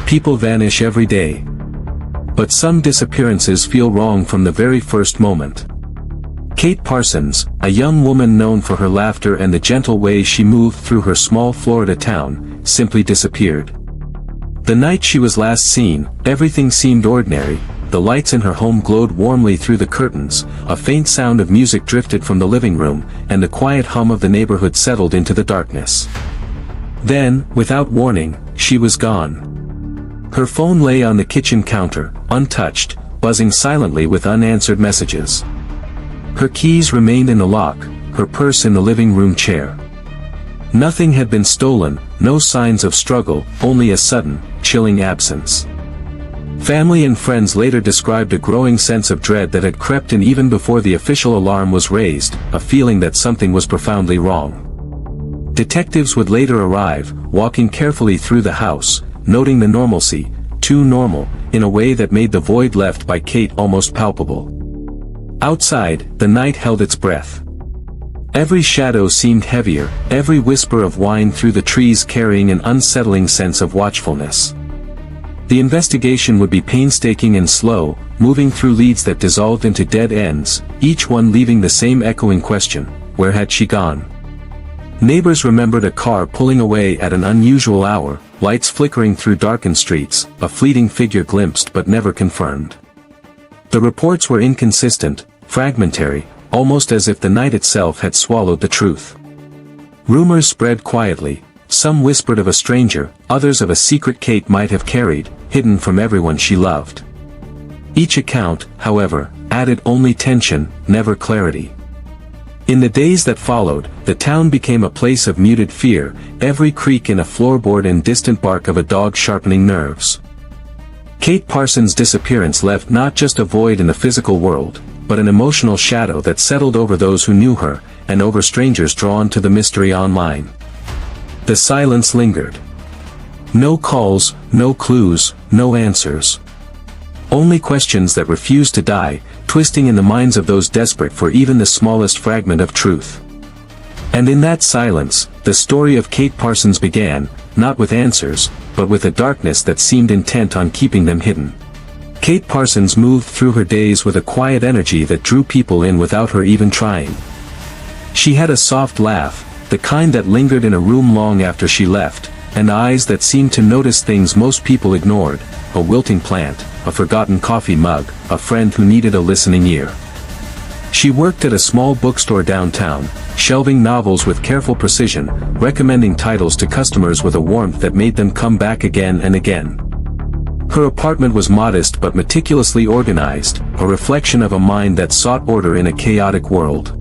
People vanish every day. But some disappearances feel wrong from the very first moment. Kate Parsons, a young woman known for her laughter and the gentle way she moved through her small Florida town, simply disappeared. The night she was last seen, everything seemed ordinary. The lights in her home glowed warmly through the curtains, a faint sound of music drifted from the living room, and the quiet hum of the neighborhood settled into the darkness. Then, without warning, she was gone. Her phone lay on the kitchen counter, untouched, buzzing silently with unanswered messages. Her keys remained in the lock, her purse in the living room chair. Nothing had been stolen, no signs of struggle, only a sudden, chilling absence. Family and friends later described a growing sense of dread that had crept in even before the official alarm was raised, a feeling that something was profoundly wrong. Detectives would later arrive, walking carefully through the house, noting the normalcy, too normal, in a way that made the void left by Kate almost palpable. Outside, the night held its breath. Every shadow seemed heavier, every whisper of whine through the trees carrying an unsettling sense of watchfulness. The investigation would be painstaking and slow, moving through leads that dissolved into dead ends, each one leaving the same echoing question: where had she gone? Neighbors remembered a car pulling away at an unusual hour, lights flickering through darkened streets, a fleeting figure glimpsed but never confirmed. The reports were inconsistent, fragmentary, almost as if the night itself had swallowed the truth. Rumors spread quietly. Some whispered of a stranger, others of a secret Kate might have carried, hidden from everyone she loved. Each account, however, added only tension, never clarity. In the days that followed, the town became a place of muted fear, every creak in a floorboard and distant bark of a dog sharpening nerves. Kate Parsons' disappearance left not just a void in the physical world, but an emotional shadow that settled over those who knew her, and over strangers drawn to the mystery online. The silence lingered. No calls, no clues, no answers. Only questions that refused to die, twisting in the minds of those desperate for even the smallest fragment of truth. And in that silence, the story of Kate Parsons began, not with answers, but with a darkness that seemed intent on keeping them hidden. Kate Parsons moved through her days with a quiet energy that drew people in without her even trying. She had a soft laugh, the kind that lingered in a room long after she left, and eyes that seemed to notice things most people ignored: a wilting plant, a forgotten coffee mug, a friend who needed a listening ear. She worked at a small bookstore downtown, shelving novels with careful precision, recommending titles to customers with a warmth that made them come back again and again. Her apartment was modest but meticulously organized, a reflection of a mind that sought order in a chaotic world.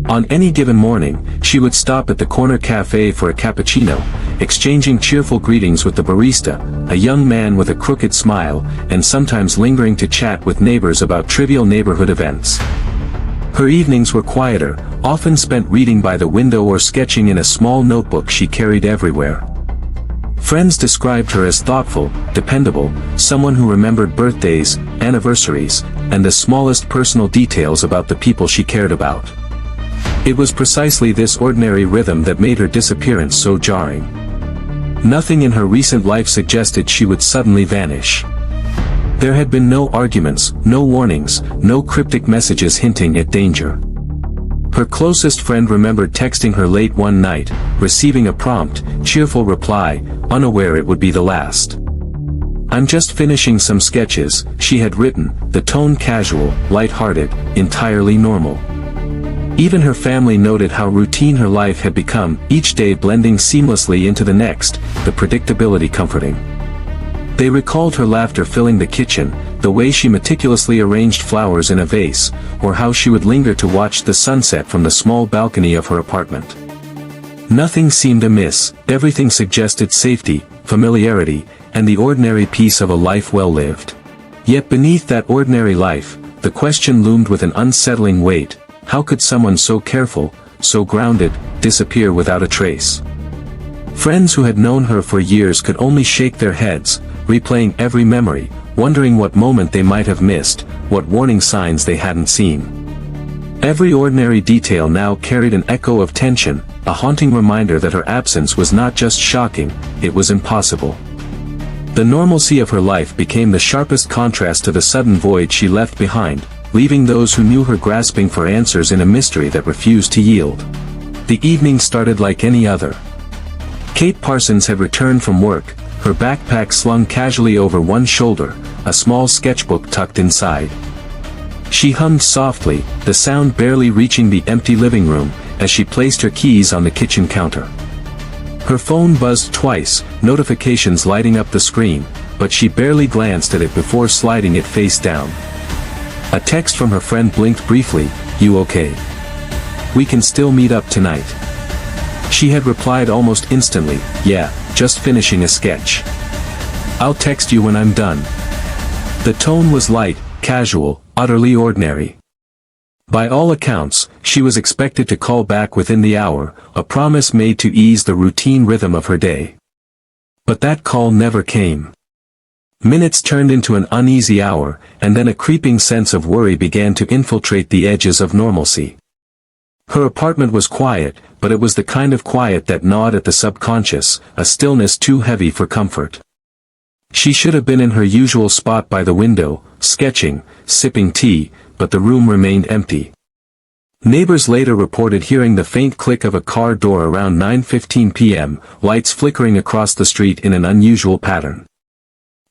On any given morning, she would stop at the corner cafe for a cappuccino, exchanging cheerful greetings with the barista, a young man with a crooked smile, and sometimes lingering to chat with neighbors about trivial neighborhood events. Her evenings were quieter, often spent reading by the window or sketching in a small notebook she carried everywhere. Friends described her as thoughtful, dependable, someone who remembered birthdays, anniversaries, and the smallest personal details about the people she cared about. It was precisely this ordinary rhythm that made her disappearance so jarring. Nothing in her recent life suggested she would suddenly vanish. There had been no arguments, no warnings, no cryptic messages hinting at danger. Her closest friend remembered texting her late one night, receiving a prompt, cheerful reply, unaware it would be the last. "I'm just finishing some sketches," she had written, the tone casual, light-hearted, entirely normal. Even her family noted how routine her life had become, each day blending seamlessly into the next, the predictability comforting. They recalled her laughter filling the kitchen, the way she meticulously arranged flowers in a vase, or how she would linger to watch the sunset from the small balcony of her apartment. Nothing seemed amiss, everything suggested safety, familiarity, and the ordinary peace of a life well lived. Yet beneath that ordinary life, the question loomed with an unsettling weight: how could someone so careful, so grounded, disappear without a trace? Friends who had known her for years could only shake their heads, replaying every memory, wondering what moment they might have missed, what warning signs they hadn't seen. Every ordinary detail now carried an echo of tension, a haunting reminder that her absence was not just shocking, it was impossible. The normalcy of her life became the sharpest contrast to the sudden void she left behind, leaving those who knew her grasping for answers in a mystery that refused to yield. The evening started like any other. Kate Parsons had returned from work, her backpack slung casually over one shoulder, a small sketchbook tucked inside. She hummed softly, the sound barely reaching the empty living room, as she placed her keys on the kitchen counter. Her phone buzzed twice, notifications lighting up the screen, but she barely glanced at it before sliding it face down. A text from her friend blinked briefly, "You okay? We can still meet up tonight." She had replied almost instantly, "Yeah, just finishing a sketch. I'll text you when I'm done." The tone was light, casual, utterly ordinary. By all accounts, she was expected to call back within the hour, a promise made to ease the routine rhythm of her day. But that call never came. Minutes turned into an uneasy hour, and then a creeping sense of worry began to infiltrate the edges of normalcy. Her apartment was quiet, but it was the kind of quiet that gnawed at the subconscious, a stillness too heavy for comfort. She should have been in her usual spot by the window, sketching, sipping tea, but the room remained empty. Neighbors later reported hearing the faint click of a car door around 9:15 p.m., lights flickering across the street in an unusual pattern.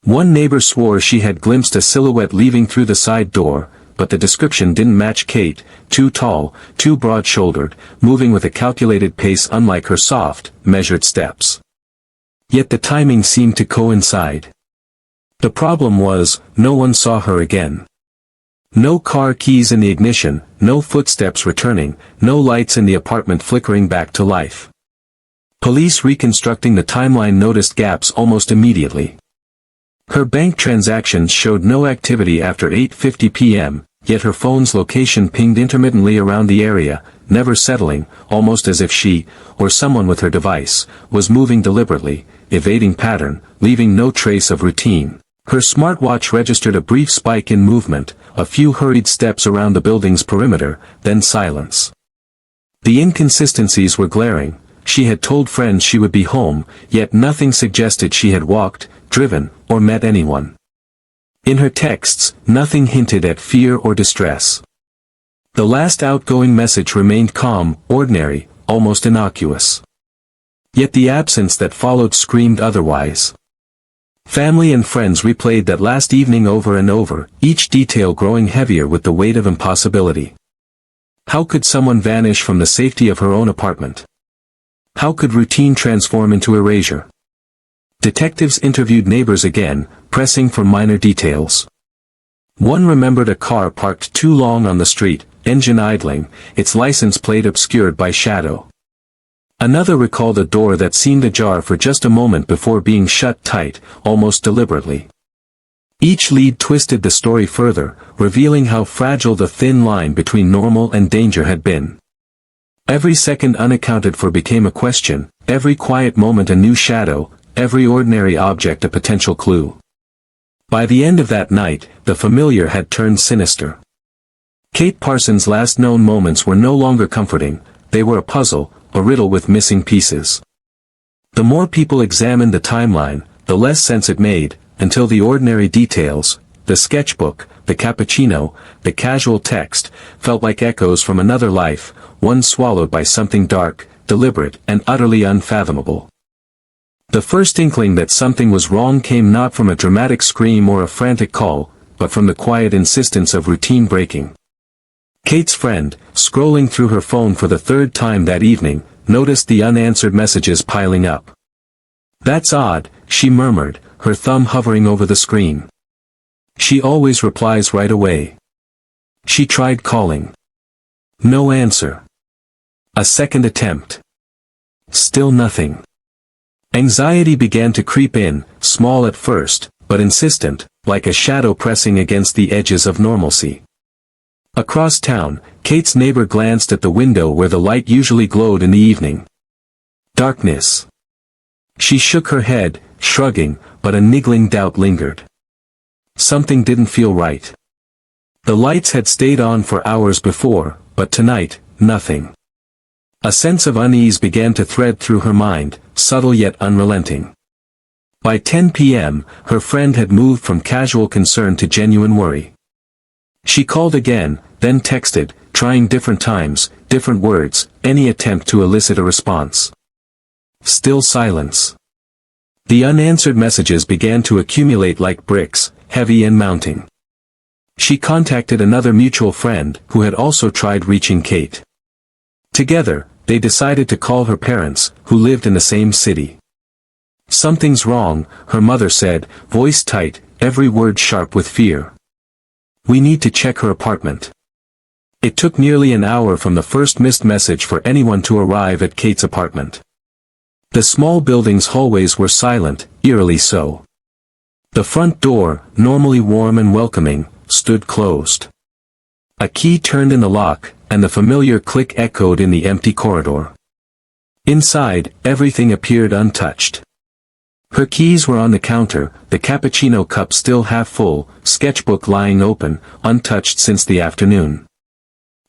One neighbor swore she had glimpsed a silhouette leaving through the side door, but the description didn't match Kate, too tall, too broad-shouldered, moving with a calculated pace unlike her soft, measured steps. Yet the timing seemed to coincide. The problem was, no one saw her again. No car keys in the ignition, no footsteps returning, no lights in the apartment flickering back to life. Police reconstructing the timeline noticed gaps almost immediately. Her bank transactions showed no activity after 8:50 p.m., yet her phone's location pinged intermittently around the area, never settling, almost as if she, or someone with her device, was moving deliberately, evading pattern, leaving no trace of routine. Her smartwatch registered a brief spike in movement, a few hurried steps around the building's perimeter, then silence. The inconsistencies were glaring. She had told friends she would be home, yet nothing suggested she had walked, driven, or met anyone. In her texts, nothing hinted at fear or distress. The last outgoing message remained calm, ordinary, almost innocuous. Yet the absence that followed screamed otherwise. Family and friends replayed that last evening over and over, each detail growing heavier with the weight of impossibility. How could someone vanish from the safety of her own apartment? How could routine transform into erasure? Detectives interviewed neighbors again, pressing for minor details. One remembered a car parked too long on the street, engine idling, its license plate obscured by shadow. Another recalled a door that seemed ajar for just a moment before being shut tight, almost deliberately. Each lead twisted the story further, revealing how fragile the thin line between normal and danger had been. Every second unaccounted for became a question, every quiet moment a new shadow, every ordinary object a potential clue. By the end of that night, the familiar had turned sinister. Kate Parsons' last known moments were no longer comforting, they were a puzzle, a riddle with missing pieces. The more people examined the timeline, the less sense it made, until the ordinary details, the sketchbook, the cappuccino, the casual text, felt like echoes from another life, one swallowed by something dark, deliberate, and utterly unfathomable. The first inkling that something was wrong came not from a dramatic scream or a frantic call, but from the quiet insistence of routine breaking. Kate's friend, scrolling through her phone for the third time that evening, noticed the unanswered messages piling up. "That's odd," she murmured, her thumb hovering over the screen. "She always replies right away." She tried calling. No answer. A second attempt. Still nothing. Anxiety began to creep in, small at first, but insistent, like a shadow pressing against the edges of normalcy. Across town, Kate's neighbor glanced at the window where the light usually glowed in the evening. Darkness. She shook her head, shrugging, but a niggling doubt lingered. Something didn't feel right. The lights had stayed on for hours before, but tonight, nothing. A sense of unease began to thread through her mind, subtle yet unrelenting. By 10 p.m., her friend had moved from casual concern to genuine worry. She called again, then texted, trying different times, different words, any attempt to elicit a response. Still silence. The unanswered messages began to accumulate like bricks, heavy and mounting. She contacted another mutual friend, who had also tried reaching Kate. Together, they decided to call her parents, who lived in the same city. "Something's wrong," her mother said, voice tight, every word sharp with fear. "We need to check her apartment." It took nearly an hour from the first missed message for anyone to arrive at Kate's apartment. The small building's hallways were silent, eerily so. The front door, normally warm and welcoming, stood closed. A key turned in the lock, and the familiar click echoed in the empty corridor. Inside, everything appeared untouched. Her keys were on the counter, the cappuccino cup still half full, sketchbook lying open, untouched since the afternoon.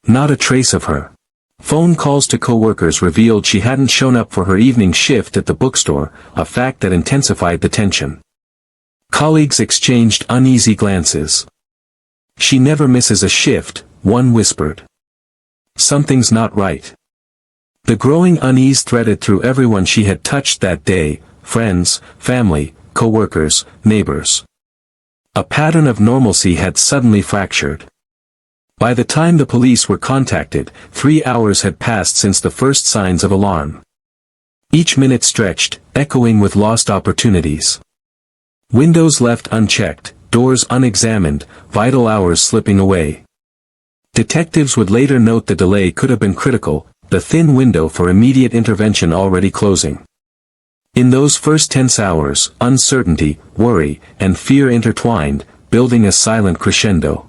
Not a trace of her. Phone calls to co-workers revealed she hadn't shown up for her evening shift at the bookstore, a fact that intensified the tension. Colleagues exchanged uneasy glances. "She never misses a shift," one whispered. "Something's not right." The growing unease threaded through everyone she had touched that day, friends, family, co-workers, neighbors. A pattern of normalcy had suddenly fractured. By the time the police were contacted, 3 hours had passed since the first signs of alarm. Each minute stretched, echoing with lost opportunities. Windows left unchecked, doors unexamined, vital hours slipping away. Detectives would later note the delay could have been critical, the thin window for immediate intervention already closing. In those first tense hours, uncertainty, worry, and fear intertwined, building a silent crescendo.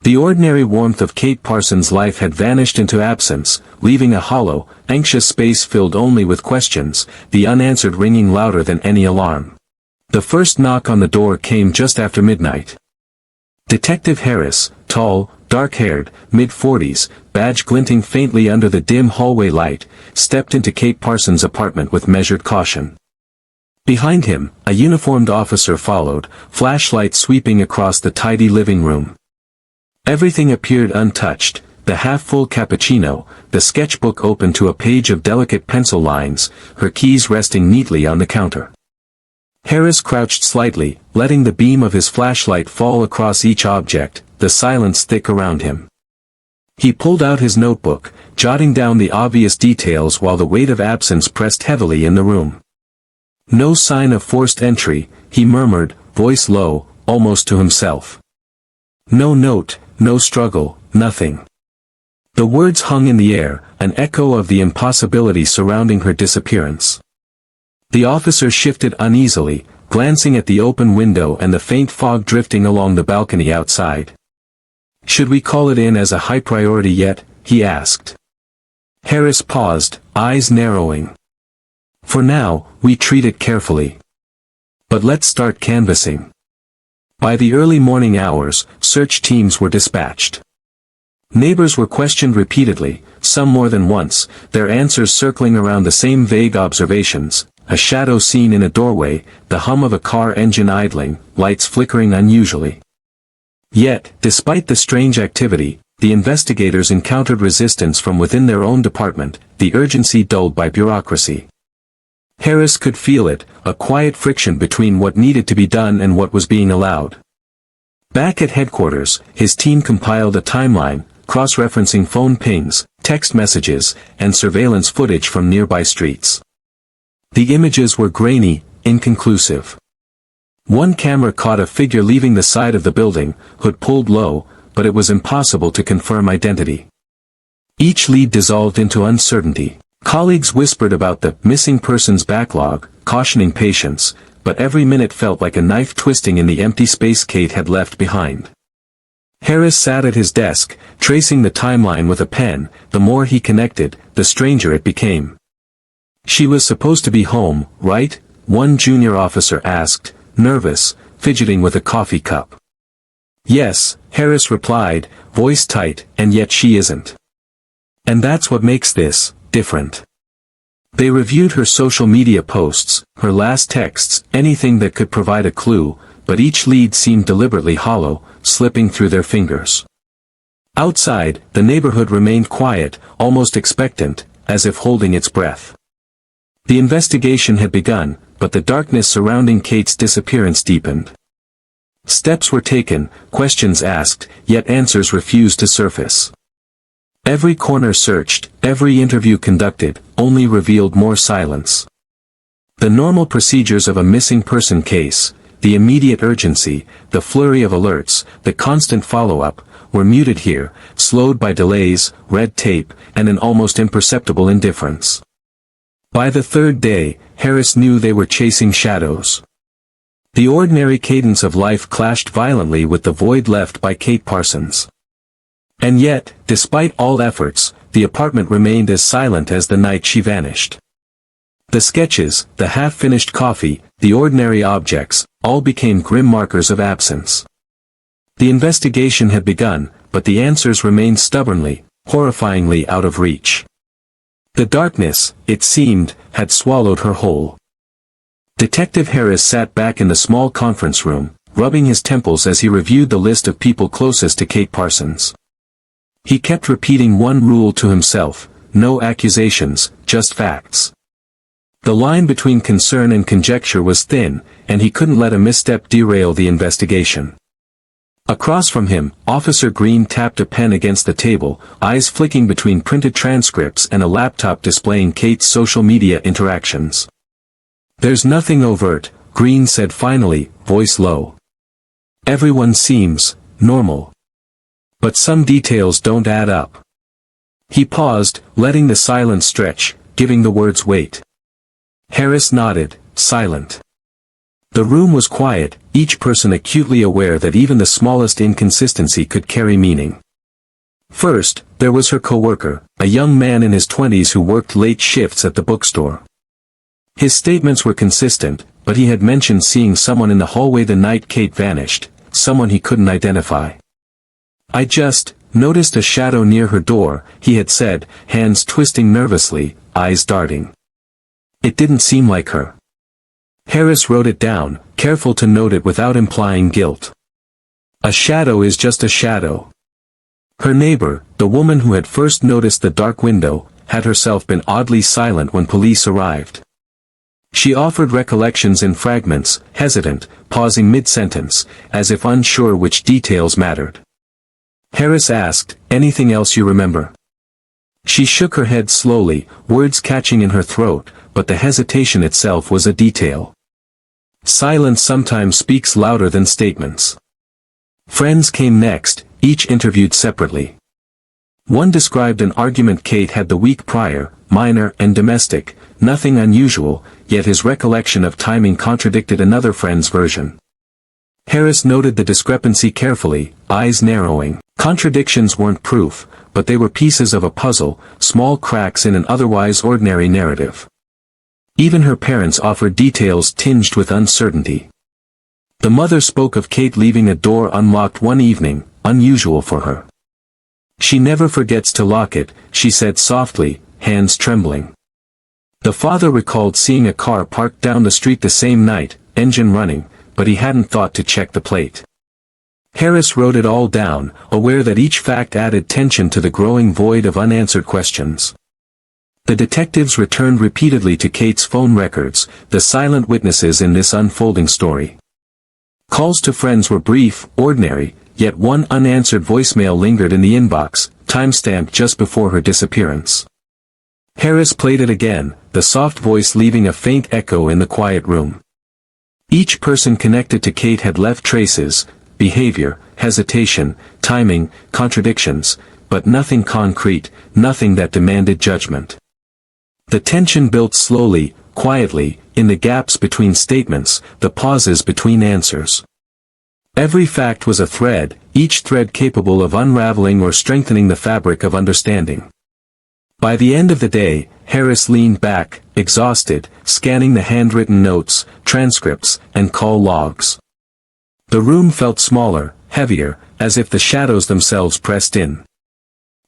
The ordinary warmth of Kate Parsons' life had vanished into absence, leaving a hollow, anxious space filled only with questions, the unanswered ringing louder than any alarm. The first knock on the door came just after midnight. Detective Harris, tall, dark-haired, mid-40s, badge glinting faintly under the dim hallway light, stepped into Kate Parsons' apartment with measured caution. Behind him, a uniformed officer followed, flashlight sweeping across the tidy living room. Everything appeared untouched, the half-full cappuccino, the sketchbook open to a page of delicate pencil lines, her keys resting neatly on the counter. Harris crouched slightly, letting the beam of his flashlight fall across each object, the silence thick around him. He pulled out his notebook, jotting down the obvious details while the weight of absence pressed heavily in the room. "No sign of forced entry," he murmured, voice low, almost to himself. "No note, no struggle, nothing." The words hung in the air, an echo of the impossibility surrounding her disappearance. The officer shifted uneasily, glancing at the open window and the faint fog drifting along the balcony outside. "Should we call it in as a high priority yet?" he asked. Harris paused, eyes narrowing. "For now, we treat it carefully. But let's start canvassing." By the early morning hours, search teams were dispatched. Neighbors were questioned repeatedly, some more than once, their answers circling around the same vague observations: a shadow seen in a doorway, the hum of a car engine idling, lights flickering unusually. Yet, despite the strange activity, the investigators encountered resistance from within their own department, the urgency dulled by bureaucracy. Harris could feel it, a quiet friction between what needed to be done and what was being allowed. Back at headquarters, his team compiled a timeline, cross-referencing phone pings, text messages, and surveillance footage from nearby streets. The images were grainy, inconclusive. One camera caught a figure leaving the side of the building, hood pulled low, but it was impossible to confirm identity. Each lead dissolved into uncertainty. Colleagues whispered about the missing persons backlog, cautioning patience, but every minute felt like a knife twisting in the empty space Kate had left behind. Harris sat at his desk, tracing the timeline with a pen. The more he connected, the stranger it became. "She was supposed to be home, right?" one junior officer asked, nervous, fidgeting with a coffee cup. "Yes," Harris replied, voice tight, "and yet she isn't. And that's what makes this different." They reviewed her social media posts, her last texts, anything that could provide a clue, but each lead seemed deliberately hollow, slipping through their fingers. Outside, the neighborhood remained quiet, almost expectant, as if holding its breath. The investigation had begun, but the darkness surrounding Kate's disappearance deepened. Steps were taken, questions asked, yet answers refused to surface. Every corner searched, every interview conducted, only revealed more silence. The normal procedures of a missing person case, the immediate urgency, the flurry of alerts, the constant follow-up, were muted here, slowed by delays, red tape, and an almost imperceptible indifference. By the third day, Harris knew they were chasing shadows. The ordinary cadence of life clashed violently with the void left by Kate Parsons. And yet, despite all efforts, the apartment remained as silent as the night she vanished. The sketches, the half-finished coffee, the ordinary objects, all became grim markers of absence. The investigation had begun, but the answers remained stubbornly, horrifyingly out of reach. The darkness, it seemed, had swallowed her whole. Detective Harris sat back in the small conference room, rubbing his temples as he reviewed the list of people closest to Kate Parsons. He kept repeating one rule to himself: no accusations, just facts. The line between concern and conjecture was thin, and he couldn't let a misstep derail the investigation. Across from him, Officer Green tapped a pen against the table, eyes flicking between printed transcripts and a laptop displaying Kate's social media interactions. "There's nothing overt," Green said finally, voice low. "Everyone seems normal. But some details don't add up." He paused, letting the silence stretch, giving the words weight. Harris nodded, silent. The room was quiet, each person acutely aware that even the smallest inconsistency could carry meaning. First, there was her coworker, a young man in his 20s who worked late shifts at the bookstore. His statements were consistent, but he had mentioned seeing someone in the hallway the night Kate vanished, someone he couldn't identify. "I just noticed a shadow near her door," he had said, hands twisting nervously, eyes darting. "It didn't seem like her." Harris wrote it down, careful to note it without implying guilt. A shadow is just a shadow. Her neighbor, the woman who had first noticed the dark window, had herself been oddly silent when police arrived. She offered recollections in fragments, hesitant, pausing mid-sentence, as if unsure which details mattered. Harris asked, "Anything else you remember?" She shook her head slowly, words catching in her throat, but the hesitation itself was a detail. Silence sometimes speaks louder than statements. Friends came next, each interviewed separately. One described an argument Kate had the week prior, minor and domestic, nothing unusual, yet his recollection of timing contradicted another friend's version. Harris noted the discrepancy carefully, eyes narrowing. Contradictions weren't proof, but they were pieces of a puzzle, small cracks in an otherwise ordinary narrative. Even her parents offered details tinged with uncertainty. The mother spoke of Kate leaving a door unlocked one evening, unusual for her. "She never forgets to lock it," she said softly, hands trembling. The father recalled seeing a car parked down the street the same night, engine running, but he hadn't thought to check the plate. Harris wrote it all down, aware that each fact added tension to the growing void of unanswered questions. The detectives returned repeatedly to Kate's phone records, the silent witnesses in this unfolding story. Calls to friends were brief, ordinary, yet one unanswered voicemail lingered in the inbox, timestamped just before her disappearance. Harris played it again, the soft voice leaving a faint echo in the quiet room. Each person connected to Kate had left traces: behavior, hesitation, timing, contradictions, but nothing concrete, nothing that demanded judgment. The tension built slowly, quietly, in the gaps between statements, the pauses between answers. Every fact was a thread, each thread capable of unraveling or strengthening the fabric of understanding. By the end of the day, Harris leaned back, exhausted, scanning the handwritten notes, transcripts, and call logs. The room felt smaller, heavier, as if the shadows themselves pressed in.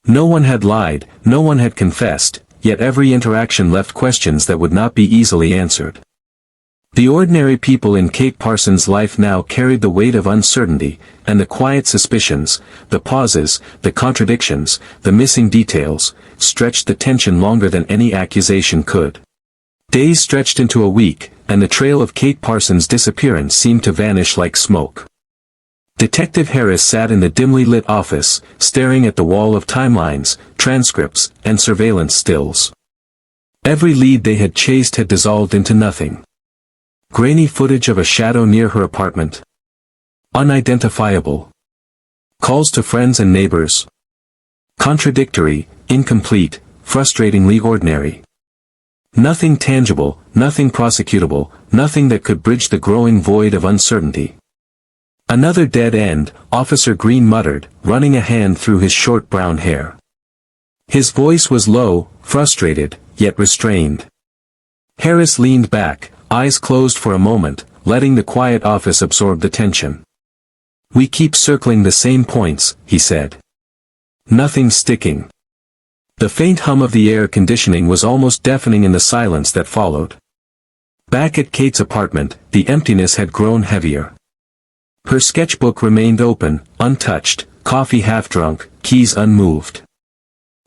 No one had lied, no one had confessed, yet every interaction left questions that would not be easily answered. The ordinary people in Kate Parsons' life now carried the weight of uncertainty, and the quiet suspicions, the pauses, the contradictions, the missing details, stretched the tension longer than any accusation could. Days stretched into a week, and the trail of Kate Parsons' disappearance seemed to vanish like smoke. Detective Harris sat in the dimly lit office, staring at the wall of timelines, transcripts, and surveillance stills. Every lead they had chased had dissolved into nothing. Grainy footage of a shadow near her apartment. Unidentifiable. Calls to friends and neighbors. Contradictory, incomplete, frustratingly ordinary. Nothing tangible, nothing prosecutable, nothing that could bridge the growing void of uncertainty. "Another dead end," Officer Green muttered, running a hand through his short brown hair. His voice was low, frustrated, yet restrained. Harris leaned back, eyes closed for a moment, letting the quiet office absorb the tension. "We keep circling the same points," he said. "Nothing sticking." The faint hum of the air conditioning was almost deafening in the silence that followed. Back at Kate's apartment, the emptiness had grown heavier. Her sketchbook remained open, untouched, coffee half drunk, keys unmoved.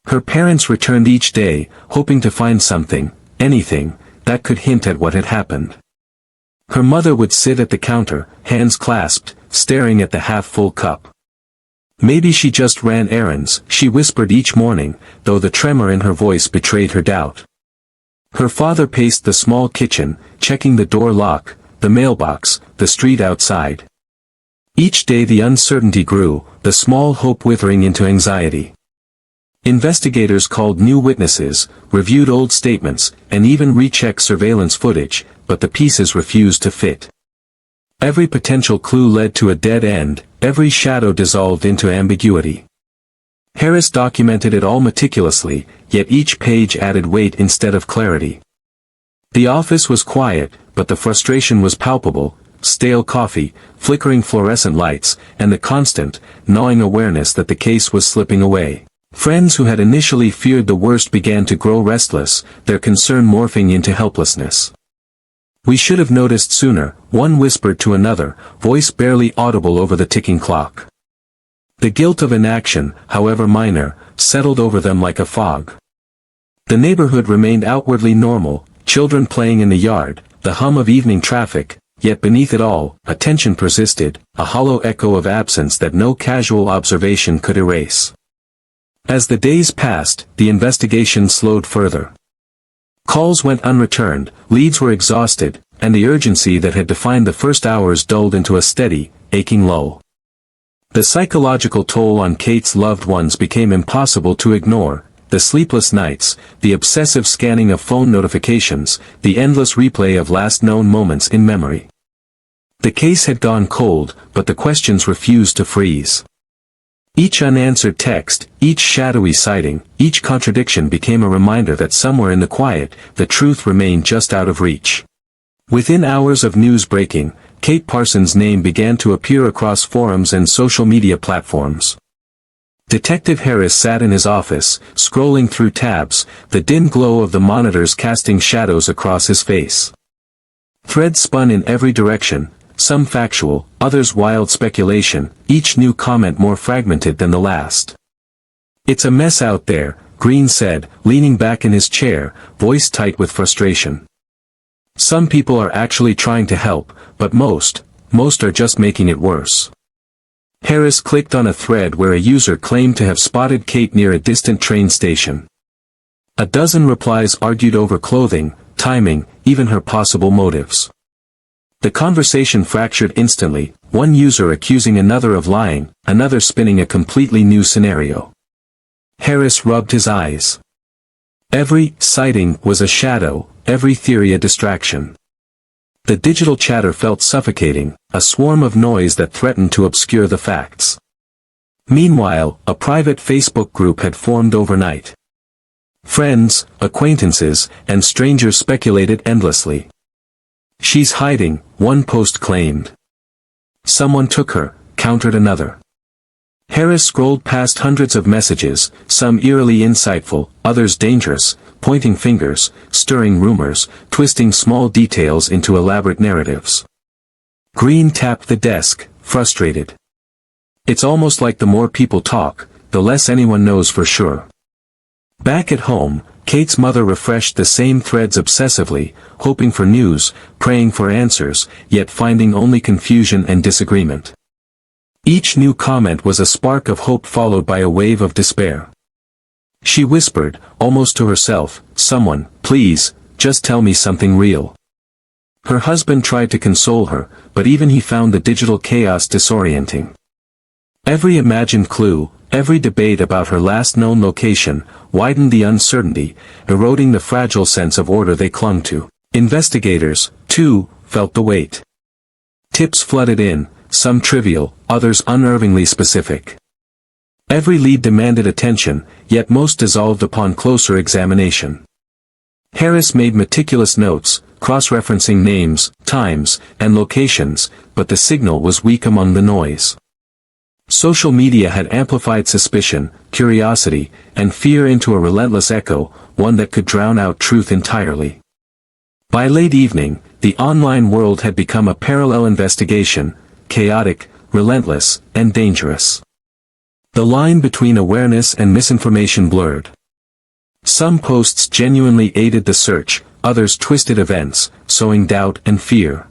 Her parents returned each day, hoping to find something, anything, that could hint at what had happened. Her mother would sit at the counter, hands clasped, staring at the half-full cup. "Maybe she just ran errands," she whispered each morning, though the tremor in her voice betrayed her doubt. Her father paced the small kitchen, checking the door lock, the mailbox, the street outside. Each day the uncertainty grew, the small hope withering into anxiety. Investigators called new witnesses, reviewed old statements, and even rechecked surveillance footage, but the pieces refused to fit. Every potential clue led to a dead end, every shadow dissolved into ambiguity. Harris documented it all meticulously, yet each page added weight instead of clarity. The office was quiet, but the frustration was palpable: stale coffee, flickering fluorescent lights, and the constant, gnawing awareness that the case was slipping away. Friends who had initially feared the worst began to grow restless, their concern morphing into helplessness. "We should have noticed sooner," one whispered to another, voice barely audible over the ticking clock. The guilt of inaction, however minor, settled over them like a fog. The neighborhood remained outwardly normal, children playing in the yard, the hum of evening traffic, yet beneath it all, a tension persisted, a hollow echo of absence that no casual observation could erase. As the days passed, the investigation slowed further. Calls went unreturned, leads were exhausted, and the urgency that had defined the first hours dulled into a steady, aching lull. The psychological toll on Kate's loved ones became impossible to ignore: the sleepless nights, the obsessive scanning of phone notifications, the endless replay of last known moments in memory. The case had gone cold, but the questions refused to freeze. Each unanswered text, each shadowy sighting, each contradiction became a reminder that somewhere in the quiet, the truth remained just out of reach. Within hours of news breaking, Kate Parsons' name began to appear across forums and social media platforms. Detective Harris sat in his office, scrolling through tabs, the dim glow of the monitors casting shadows across his face. Threads spun in every direction, some factual, others wild speculation, each new comment more fragmented than the last. "It's a mess out there," Green said, leaning back in his chair, voice tight with frustration. "Some people are actually trying to help, but most are just making it worse." Harris clicked on a thread where a user claimed to have spotted Kate near a distant train station. A dozen replies argued over clothing, timing, even her possible motives. The conversation fractured instantly, one user accusing another of lying, another spinning a completely new scenario. Harris rubbed his eyes. Every sighting was a shadow, every theory a distraction. The digital chatter felt suffocating, a swarm of noise that threatened to obscure the facts. Meanwhile, a private Facebook group had formed overnight. Friends, acquaintances, and strangers speculated endlessly. "She's hiding," one post claimed. "Someone took her," countered another. Harris scrolled past hundreds of messages, some eerily insightful, others dangerous, pointing fingers, stirring rumors, twisting small details into elaborate narratives. Green tapped the desk, frustrated. It's almost like the more people talk, the less anyone knows for sure. Back at home, Kate's mother refreshed the same threads obsessively, hoping for news, praying for answers, yet finding only confusion and disagreement. Each new comment was a spark of hope followed by a wave of despair. She whispered, almost to herself, "Someone, please, just tell me something real." Her husband tried to console her, but even he found the digital chaos disorienting. Every imagined clue, every debate about her last known location, widened the uncertainty, eroding the fragile sense of order they clung to. Investigators, too, felt the weight. Tips flooded in, some trivial, others unnervingly specific. Every lead demanded attention, yet most dissolved upon closer examination. Harris made meticulous notes, cross-referencing names, times, and locations, but the signal was weak among the noise. Social media had amplified suspicion, curiosity, and fear into a relentless echo, one that could drown out truth entirely. By late evening, the online world had become a parallel investigation, chaotic, relentless, and dangerous. The line between awareness and misinformation blurred. Some posts genuinely aided the search, others twisted events, sowing doubt and fear.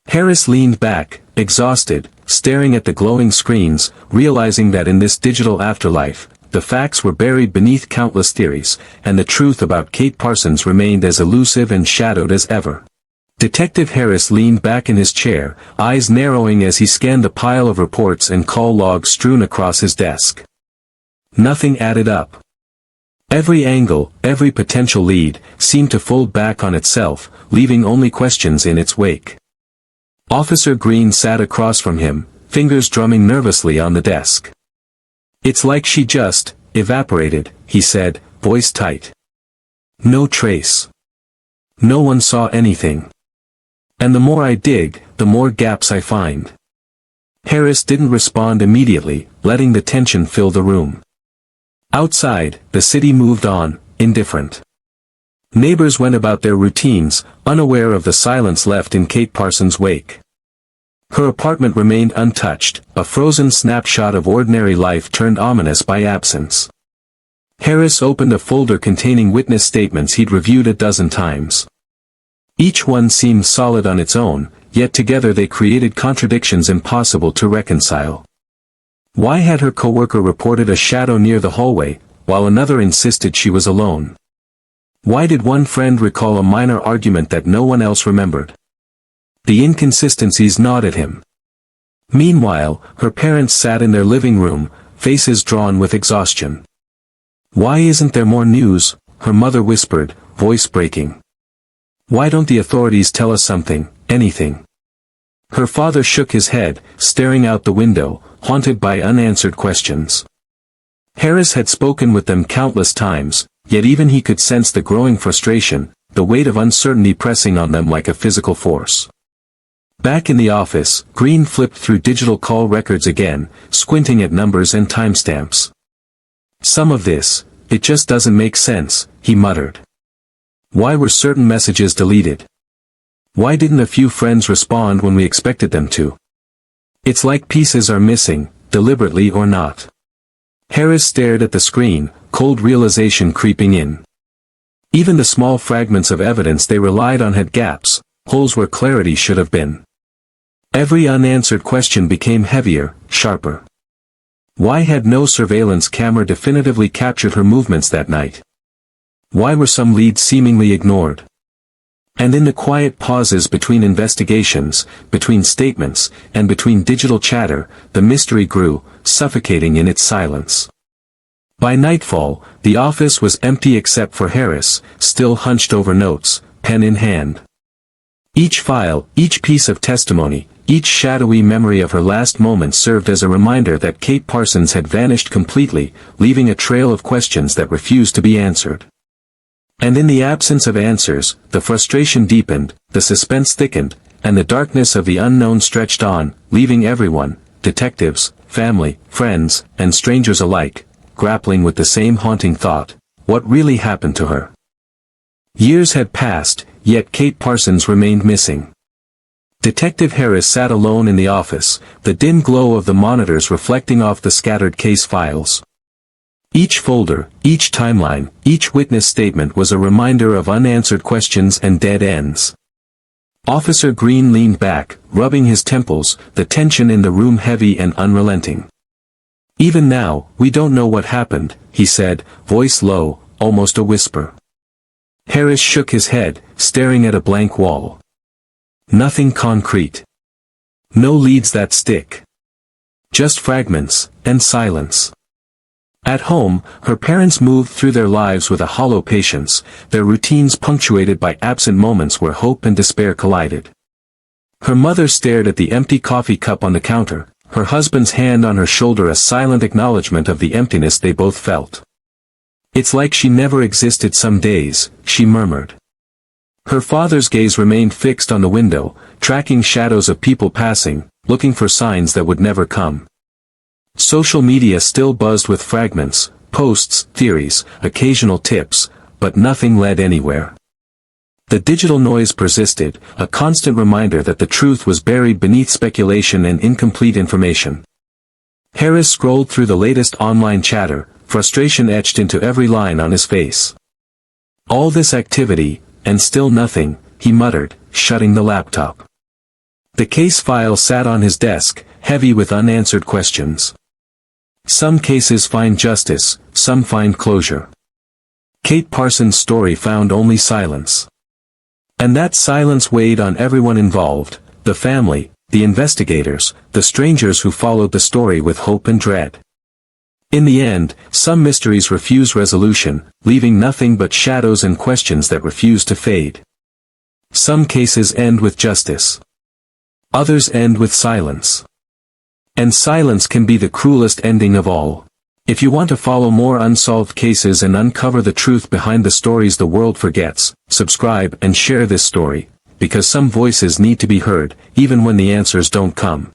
Harris leaned back, exhausted, staring at the glowing screens, realizing that in this digital afterlife, the facts were buried beneath countless theories, and the truth about Kate Parsons remained as elusive and shadowed as ever. Detective Harris leaned back in his chair, eyes narrowing as he scanned the pile of reports and call logs strewn across his desk. Nothing added up. Every angle, every potential lead, seemed to fold back on itself, leaving only questions in its wake. Officer Green sat across from him, fingers drumming nervously on the desk. "It's like she just evaporated," he said, voice tight. "No trace. No one saw anything. And the more I dig, the more gaps I find." Harris didn't respond immediately, letting the tension fill the room. Outside, the city moved on, indifferent. Neighbors went about their routines, unaware of the silence left in Kate Parsons' wake. Her apartment remained untouched, a frozen snapshot of ordinary life turned ominous by absence. Harris opened a folder containing witness statements he'd reviewed a dozen times. Each one seemed solid on its own, yet together they created contradictions impossible to reconcile. Why had her coworker reported a shadow near the hallway, while another insisted she was alone? Why did one friend recall a minor argument that no one else remembered? The inconsistencies gnawed at him. Meanwhile, her parents sat in their living room, faces drawn with exhaustion. "Why isn't there more news?" her mother whispered, voice breaking. "Why don't the authorities tell us something, anything?" Her father shook his head, staring out the window, haunted by unanswered questions. Harris had spoken with them countless times, yet even he could sense the growing frustration, the weight of uncertainty pressing on them like a physical force. Back in the office, Green flipped through digital call records again, squinting at numbers and timestamps. "Some of this, it just doesn't make sense," he muttered. Why were certain messages deleted? Why didn't a few friends respond when we expected them to? It's like pieces are missing, deliberately or not. Harris stared at the screen, cold realization creeping in. Even the small fragments of evidence they relied on had gaps, holes where clarity should have been. Every unanswered question became heavier, sharper. Why had no surveillance camera definitively captured her movements that night? Why were some leads seemingly ignored? And in the quiet pauses between investigations, between statements, and between digital chatter, the mystery grew, suffocating in its silence. By nightfall, the office was empty except for Harris, still hunched over notes, pen in hand. Each file, each piece of testimony, each shadowy memory of her last moments served as a reminder that Kate Parsons had vanished completely, leaving a trail of questions that refused to be answered. And in the absence of answers, the frustration deepened, the suspense thickened, and the darkness of the unknown stretched on, leaving everyone, detectives, family, friends, and strangers alike, grappling with the same haunting thought: what really happened to her? Years had passed, yet Kate Parsons remained missing. Detective Harris sat alone in the office, the dim glow of the monitors reflecting off the scattered case files. Each folder, each timeline, each witness statement was a reminder of unanswered questions and dead ends. Officer Green leaned back, rubbing his temples, the tension in the room heavy and unrelenting. "Even now, we don't know what happened," he said, voice low, almost a whisper. Harris shook his head, staring at a blank wall. Nothing concrete. No leads that stick. Just fragments, and silence. At home, her parents moved through their lives with a hollow patience, their routines punctuated by absent moments where hope and despair collided. Her mother stared at the empty coffee cup on the counter, her husband's hand on her shoulder a silent acknowledgement of the emptiness they both felt. "It's like she never existed some days," she murmured. Her father's gaze remained fixed on the window, tracking shadows of people passing, looking for signs that would never come. Social media still buzzed with fragments, posts, theories, occasional tips, but nothing led anywhere. The digital noise persisted, a constant reminder that the truth was buried beneath speculation and incomplete information. Harris scrolled through the latest online chatter, frustration etched into every line on his face. "All this activity, and still nothing," he muttered, shutting the laptop. The case file sat on his desk, heavy with unanswered questions. Some cases find justice, some find closure. Kate Parsons' story found only silence. And that silence weighed on everyone involved, the family, the investigators, the strangers who followed the story with hope and dread. In the end, some mysteries refuse resolution, leaving nothing but shadows and questions that refuse to fade. Some cases end with justice. Others end with silence. And silence can be the cruelest ending of all. If you want to follow more unsolved cases and uncover the truth behind the stories the world forgets, subscribe and share this story, because some voices need to be heard, even when the answers don't come.